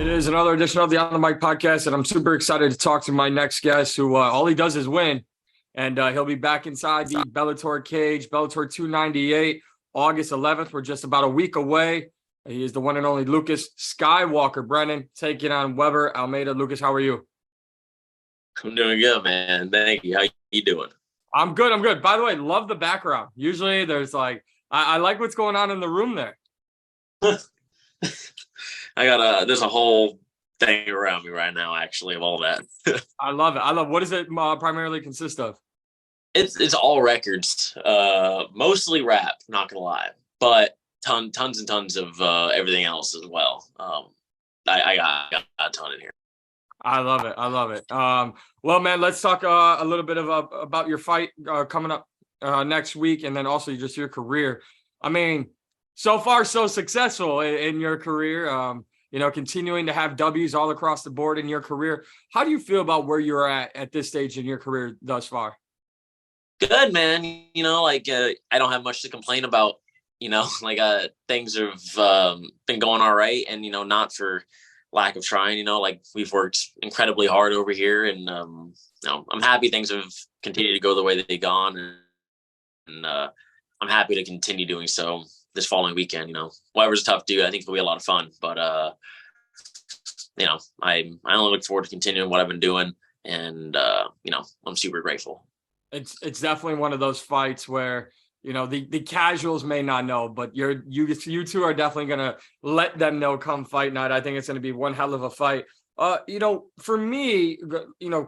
It is another edition of the On the Mic podcast, and I'm super excited to talk to my next guest who all he does is win. And he'll be back inside the Bellator cage, Bellator 298, August 11th. We're just about a week away. He is the one and only Lucas Skywalker Brennan taking on Weber Almeida. Lucas, how are you? I'm doing good, man. Thank you. How you doing? I'm good. I'm good. By the way, love the background. Usually there's like, I like what's going on in the room there. There's a whole thing around me right now, actually, of all that. I love it. What does it primarily consist of? It's all records, mostly rap, not gonna lie, but tons and tons of everything else as well. I got a ton in here. I love it. I love it. Well, man, let's talk a little bit about your fight coming up next week, and then also just your career. I mean, so far so successful in your career. Continuing to have W's all across the board in your career. How do you feel about where you're at this stage in your career thus far? Good, man. I don't have much to complain about. Things have been going all right, and not for lack of trying. We've worked incredibly hard over here, and I'm happy things have continued to go the way that they've gone, and I'm happy to continue doing so this following weekend. Weber's a tough dude. I think it'll be a lot of fun, but I only look forward to continuing what I've been doing, and I'm super grateful. It's definitely one of those fights where the casuals may not know, but you two are definitely gonna let them know come fight night. I think it's gonna be one hell of a fight. For me,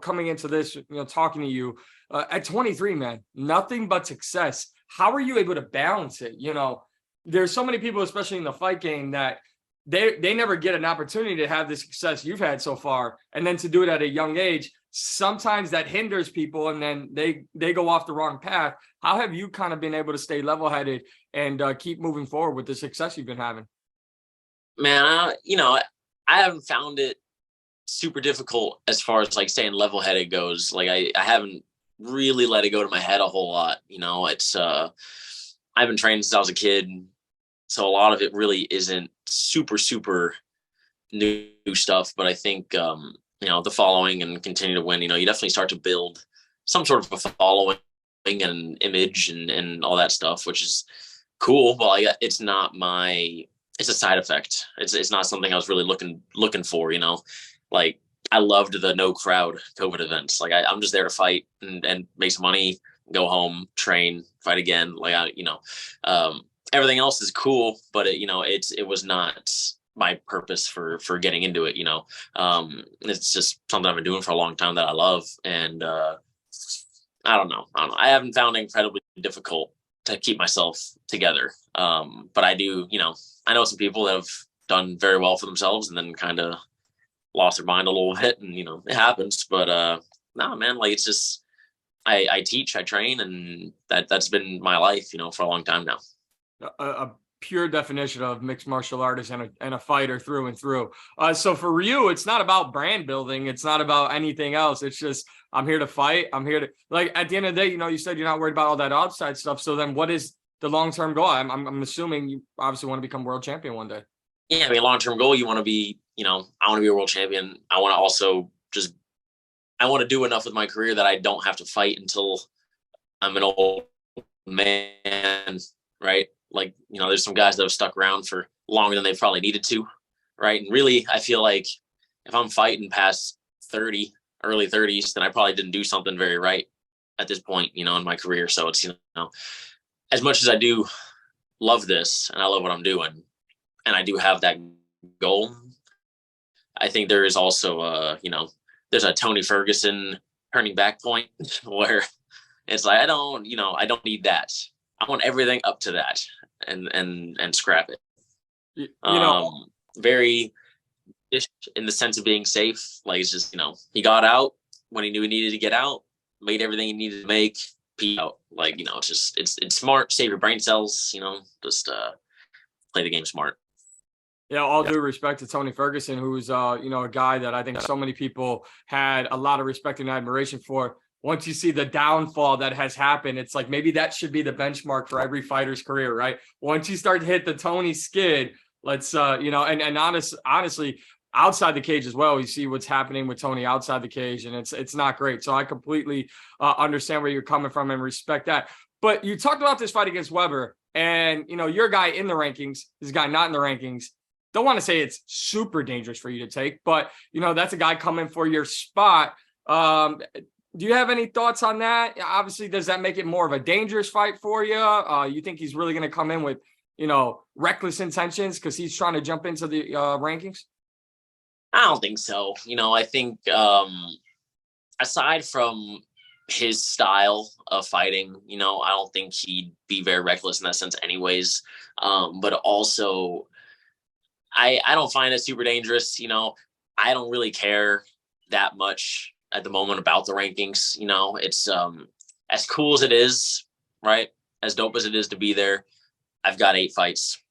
coming into this, talking to you at 23, man, nothing but success. How are you able to balance it? There's so many people, especially in the fight game, that they never get an opportunity to have the success you've had so far. And then to do it at a young age, sometimes that hinders people, and then they go off the wrong path. How have you kind of been able to stay level-headed and keep moving forward with the success you've been having? Man, I haven't found it super difficult as far as like staying level-headed goes. Like I haven't really let it go to my head a whole lot. It's I've been training since I was a kid, so a lot of it really isn't super new stuff. But I think the following and continue to win, you definitely start to build some sort of a following and image and all that stuff, which is cool. But it's not it's a side effect. It's not something I was really looking for, like I loved the no crowd COVID events. Like I'm just there to fight and make some money, go home, train, fight again. Everything else is cool, but it was not my purpose for getting into it. It's just something I've been doing for a long time that I love. And I don't know. I haven't found it incredibly difficult to keep myself together. But I do, I know some people that have done very well for themselves and then kind of lost their mind a little bit, and it happens. But no, man, it's just I teach, I train, and that's been my life, for a long time now. A pure definition of mixed martial artist and a fighter through and through. So for you, it's not about brand building. It's not about anything else. It's just, I'm here to fight. I'm here to, at the end of the day, you said you're not worried about all that outside stuff. So then what is the long-term goal? I'm assuming you obviously want to become world champion one day. Yeah. I mean, long-term goal, you want to be, I want to be a world champion. I want to also I want to do enough with my career that I don't have to fight until I'm an old man, right? There's some guys that have stuck around for longer than they probably needed to, right? And really, I feel like if I'm fighting past 30, early 30s, then I probably didn't do something very right at this point, in my career. So it's, as much as I do love this and I love what I'm doing, and I do have that goal, I think there is also, there's a Tony Ferguson turning back point where it's like, I don't need that. I want everything up to that and scrap it. Very in the sense of being safe. Like it's just, he got out when he knew he needed to get out, made everything he needed to make, pee out. It's smart, save your brain cells, just play the game smart. Yeah, all due respect to Tony Ferguson, who's a guy that I think so many people had a lot of respect and admiration for. Once you see the downfall that has happened, it's like maybe that should be the benchmark for every fighter's career, right? Once you start to hit the Tony skid, let's honestly, outside the cage as well. You see what's happening with Tony outside the cage, and it's not great. So I completely understand where you're coming from and respect that. But you talked about this fight against Weber, and you're a guy in the rankings, this guy not in the rankings. Don't want to say it's super dangerous for you to take, but that's a guy coming for your spot. Do you have any thoughts on that? Obviously, does that make it more of a dangerous fight for you? You think he's really going to come in with, reckless intentions because he's trying to jump into the rankings? I don't think so. I think aside from his style of fighting, I don't think he'd be very reckless in that sense anyways. But also, I don't find it super dangerous. I don't really care that much at the moment about the rankings. It's as cool as it is, right? As dope as it is to be there. I've got 8 fights.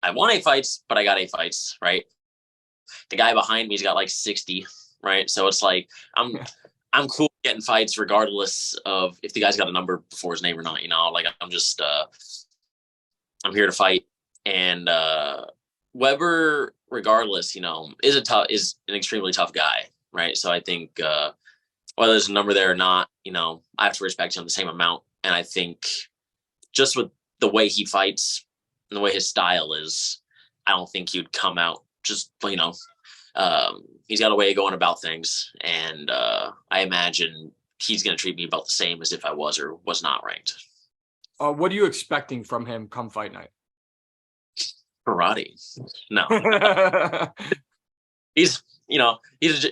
I won 8 fights, but I got 8 fights, right? The guy behind me's got like 60, right? So it's like I'm cool getting fights regardless of if the guy's got a number before his name or not. Like I'm just I'm here to fight. And Weber, regardless, is an extremely tough guy, right? So I think whether there's a number there or not, I have to respect him the same amount. And I think just with the way he fights and the way his style is, I don't think he'd come out just, he's got a way of going about things. And I imagine he's going to treat me about the same as if I was or was not ranked. What are you expecting from him come fight night? Karate. No. He's a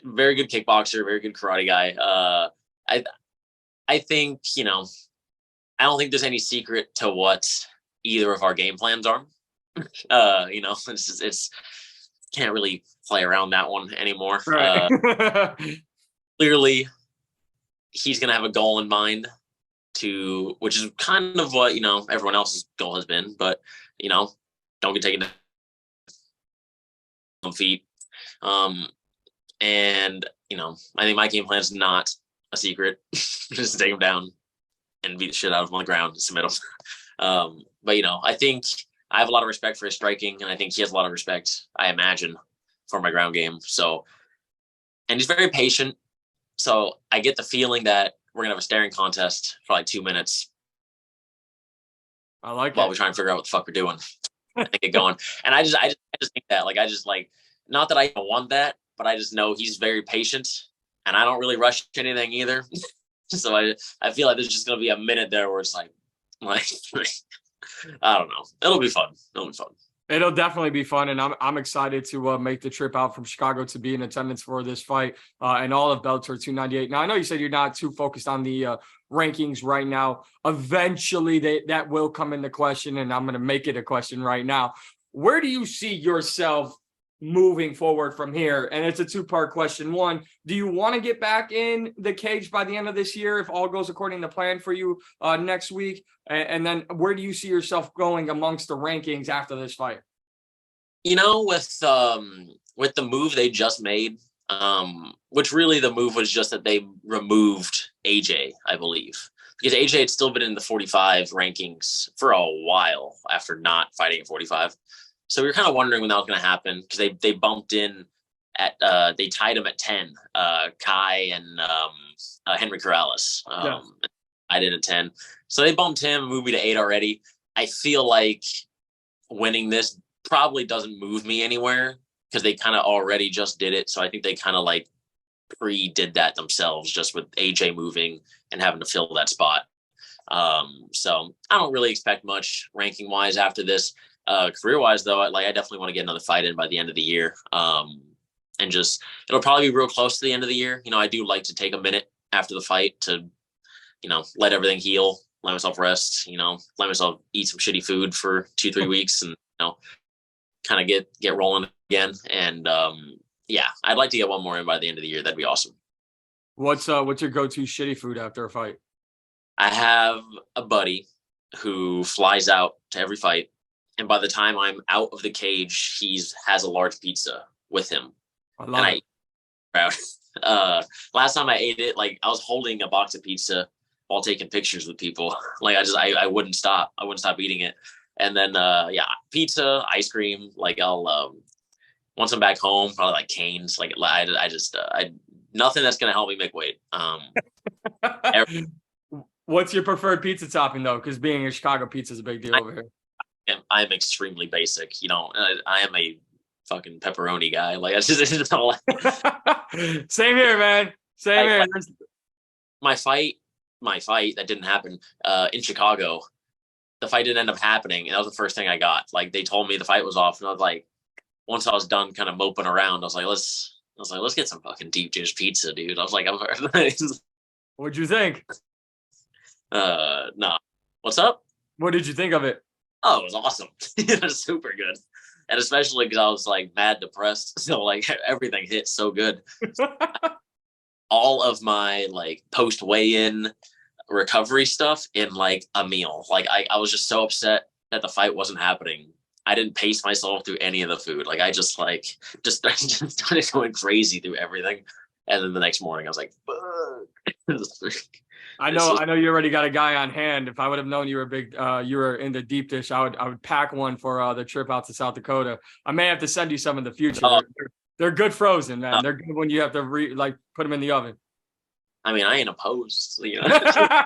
very good kickboxer, very good karate guy. I think, I don't think there's any secret to what either of our game plans are. It's can't really play around that one anymore. Right. Clearly, he's going to have a goal in mind which is kind of what, everyone else's goal has been, but, don't get taken on feet. And, I think my game plan is not a secret. Just take him down and beat the shit out of him on the ground and submit him. But, I think I have a lot of respect for his striking, and I think he has a lot of respect, I imagine, for my ground game. So, and he's very patient. So I get the feeling that we're going to have a staring contest for like 2 minutes. I like while it. we try and figure out what the fuck we're doing. And get going. And I just think that, not that I want that, but I just know he's very patient, and I don't really rush anything either. So I feel like there's just gonna be a minute there where it's like I don't know. It'll be fun. It'll definitely be fun, and I'm excited to make the trip out from Chicago to be in attendance for this fight and all of Bellator 298. Now, I know you said you're not too focused on the rankings right now. Eventually, that will come into question, and I'm going to make it a question right now. Where do you see yourself moving forward from here? And it's a 2-part question. 1, do you want to get back in the cage by the end of this year if all goes according to plan for you next week? And then where do you see yourself going amongst the rankings after this fight? With the move they just made, which really the move was just that they removed AJ, I believe, because AJ had still been in the 45 rankings for a while after not fighting at 45. So we were kind of wondering when that was going to happen, because they bumped in at they tied him at 10, Kai and Henry Corrales. I did at 10. So they bumped him, moved me to 8 already. I feel like winning this probably doesn't move me anywhere, because they kind of already just did it. So I think they kind of pre-did that themselves, just with AJ moving and having to fill that spot. So I don't really expect much ranking wise after this. Career wise though, I definitely want to get another fight in by the end of the year. And just, it'll probably be real close to the end of the year. I do like to take a minute after the fight to, let everything heal, let myself rest, let myself eat some shitty food for 2-3 weeks, and, kind of get rolling again. And, I'd like to get one more in by the end of the year. That'd be awesome. What's your go-to shitty food after a fight? I have a buddy who flies out to every fight, and by the time I'm out of the cage, has a large pizza with him. I love it. Last time I ate it, I was holding a box of pizza while taking pictures with people. I wouldn't stop. I wouldn't stop eating it. And then, pizza, ice cream. once I'm back home, probably like Cane's. Like I nothing that's gonna help me make weight. What's your preferred pizza topping though? Because being a Chicago pizza is a big deal over here. I'm extremely basic. You know, I am a fucking pepperoni guy. Like it's just all. Same here, man. Same here. My fight that didn't happen in Chicago. The fight didn't end up happening, and that was the first thing I got. Like they told me the fight was off, and I was like, once I was done kind of moping around, I was like, let's get some fucking deep dish pizza, dude. I was like, what'd you think? Nah. What's up? What did you think of it? Oh, it was awesome. It was super good. And especially because I was like mad depressed. So like everything hit so good. All of my like post weigh-in recovery stuff in like a meal. Like I was just so upset that the fight wasn't happening. I didn't pace myself through any of the food. Like I just started going crazy through everything. And then the next morning I was like, fuck. I know you already got a guy on hand. If I would have known you were in the deep dish, I would pack one for the trip out to South Dakota. I may have to send you some in the future. They're good frozen, man. They're good when you have to put them in the oven. I mean, I ain't opposed. You know?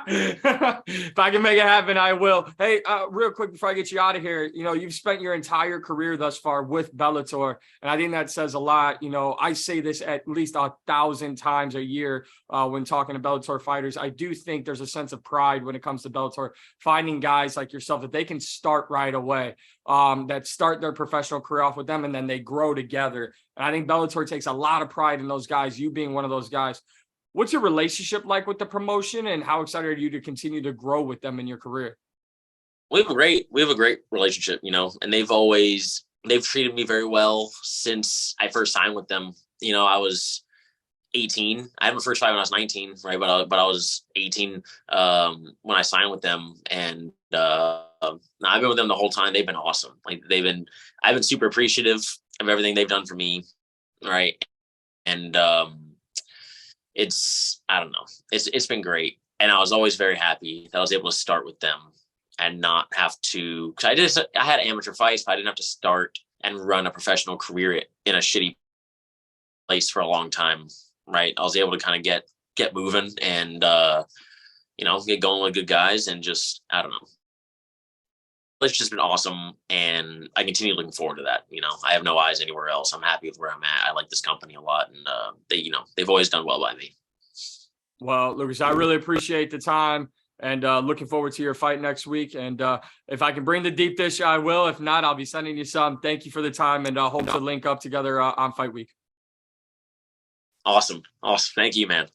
If I can make it happen, I will. Hey, real quick before I get you out of here, you know, you've spent your entire career thus far with Bellator, and I think that says a lot. You know, I say this at least 1,000 times a year when talking to Bellator fighters. I do think there's a sense of pride when it comes to Bellator, finding guys like yourself that they can start right away, that start their professional career off with them, and then they grow together. And I think Bellator takes a lot of pride in those guys, you being one of those guys. What's your relationship like with the promotion, and how excited are you to continue to grow with them in your career? We have a great relationship, you know, and they've treated me very well since I first signed with them. You know, I was 18. I had my first fight when I was 19, right? But I was 18 when I signed with them, and I've been with them the whole time. They've been awesome. Like I've been super appreciative of everything they've done for me, right? And I don't know. It's been great. And I was always very happy that I was able to start with them and not have to, because I had amateur fights, but I didn't have to start and run a professional career in a shitty place for a long time. Right. I was able to kind of get moving and, you know, get going with good guys and just, I don't know. It's just been awesome. And I continue looking forward to that. You know, I have no eyes anywhere else. I'm happy with where I'm at. I like this company a lot, and they've always done well by me. Well, Lucas, I really appreciate the time, and looking forward to your fight next week. And if I can bring the deep dish, I will. If not, I'll be sending you some. Thank you for the time, and hope to link up together on fight week. Awesome. Thank you, man.